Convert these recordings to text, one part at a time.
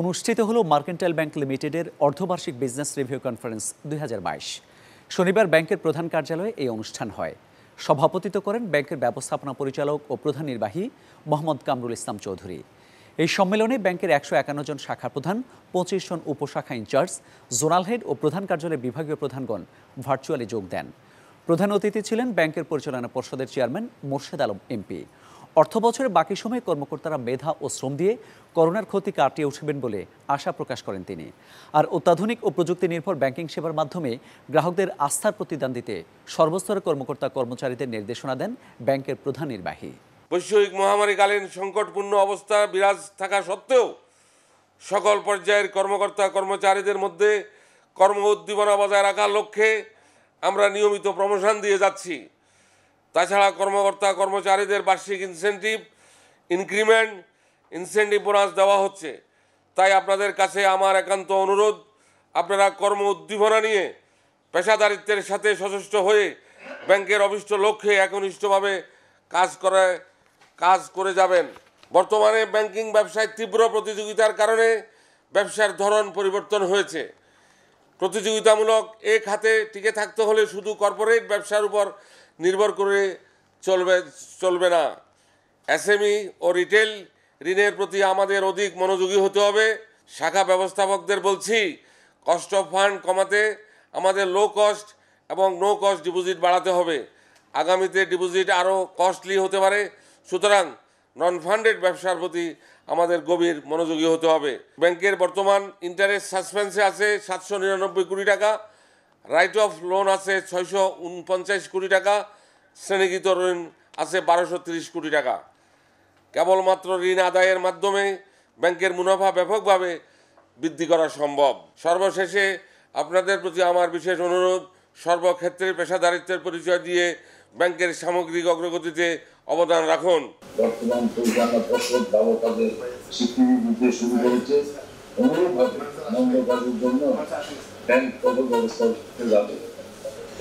অনুষ্ঠিত হলো mercantile bank লিমিটেডের অর্ধবার্ষিক বিজনেস রিভিউ কনফারেন্স 2022। শনিবার ব্যাংকের প্রধান কার্যালয়ে এই অনুষ্ঠান হয়। সভাপতিত্ব করেন ব্যাংকের ব্যবস্থাপনা পরিচালক ও প্রধান নির্বাহী মোহাম্মদ কামরুল ইসলাম চৌধুরী। এই সম্মেলনে ব্যাংকের 151 জন শাখা প্রধান, 25 জন উপশাখা ইনচার্জ, জোনাল হেড ও প্রধান কার্যালয়ের বিভাগীয় প্রধানগণ ভার্চুয়ালি যোগ দেন। প্রধান অতিথি ছিলেন ব্যাংকের পরিচালনা পর্ষদের চেয়ারম্যান মোর্শেদ আলম এমপি। অর্থবছরের বাকি সময়ে কর্মকর্তারা মেধা ও শ্রম দিয়ে করোনার ক্ষতি কাটিয়ে উঠবেন বলে আশা প্রকাশ করেন তিনি। আর অত্যাধুনিক ও প্রযুক্তি নির্ভর ব্যাংকিং সেবার মাধ্যমে গ্রাহকদের আস্থার প্রতিদান দিতে সর্বস্তরের কর্মকর্তা কর্মচারীদের নির্দেশনা দেন ব্যাংকের প্রধান নির্বাহী। বৈশ্বিক মহামারীকালীন সংকটপূর্ণ অবস্থা বিরাজ থাকা সত্ত্বেও সকল পর্যায়ের কর্মকর্তা কর্মচারীদের মধ্যে কর্ম উদ্দীপনা বজায় রাখার লক্ষ্যে আমরা নিয়মিত প্রমোশন দিয়ে যাচ্ছি। তাছাড়া কর্মকর্তা কর্মচারীদের বার্ষিক ইনসেন্টিভ বোনাস দেওয়া হচ্ছে। তাই আপনাদের কাছে আমার একান্ত অনুরোধ, আপনারা কর্ম উদ্দীপনা নিয়ে পেশাদারিত্বের সাথে সচেষ্ট হয়ে ব্যাংকের অভিষ্ট লক্ষ্যে একনিষ্ঠভাবে কাজ করে যাবেন। বর্তমানে ব্যাংকিং ব্যবসায় তীব্র প্রতিযোগিতার কারণে ব্যবসার ধরন পরিবর্তন হয়েছে। প্রতিযোগিতামূলক এ খাতে টিকে থাকতে হলে শুধু কর্পোরেট ব্যবসার উপর নির্ভর করে চলবে না। এসএমই ও রিটেল ঋণের প্রতি আমাদের অধিক মনোযোগী হতে হবে। শাখা ব্যবস্থাপকদের বলছি, কস্ট অফ ফান্ড কমাতে আমাদের লো কস্ট এবং নো কস্ট ডিপোজিট বাড়াতে হবে। আগামীতে ডিপোজিট আরও কস্টলি হতে পারে, সুতরাং নন ফান্ডেড ব্যবসার প্রতি আমাদের গভীর মনোযোগী হতে হবে। ব্যাংকের বর্তমান ইন্টারেস্ট সাসপেন্সে আছে 799 কোটি টাকা, রাইট অফ লোন আছে 649 কোটি টাকা, শ্রেণীকৃত ঋণ আছে 1230 কোটি টাকা। কেবলমাত্র ঋণ আদায়ের মাধ্যমে ব্যাংকের মুনাফা ব্যাপকভাবে বৃদ্ধি করা সম্ভব। সর্বশেষে আপনাদের প্রতি আমার বিশেষ অনুরোধ, সর্বক্ষেত্রে পেশাদারিত্বের পরিচয় দিয়ে ব্যাংকের সামগ্রিক অগ্রগতিতে অবদান রাখুন। বর্তমান পরিচালনা পর্ষদ বাবুকাদের স্বীকৃতি দিতে শুরু করেছে। অনুরূপভাবে মঙ্গল কাজের জন্য ব্যাংক কঠোর ব্যবস্থা করতে যাবে।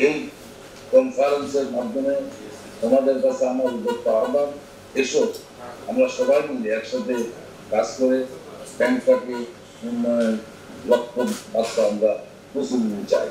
এই কনফারেন্সের মাধ্যমে তোমাদের কাছে আমার উদ্যোক্ত আহ্বান, এসো আমরা সবাই মিলে একসাথে কাজ করে ব্যাংকটাকে উন্নয়নের লক্ষ্য বাস্তবে আমরা পৌঁছে দিতে চাই।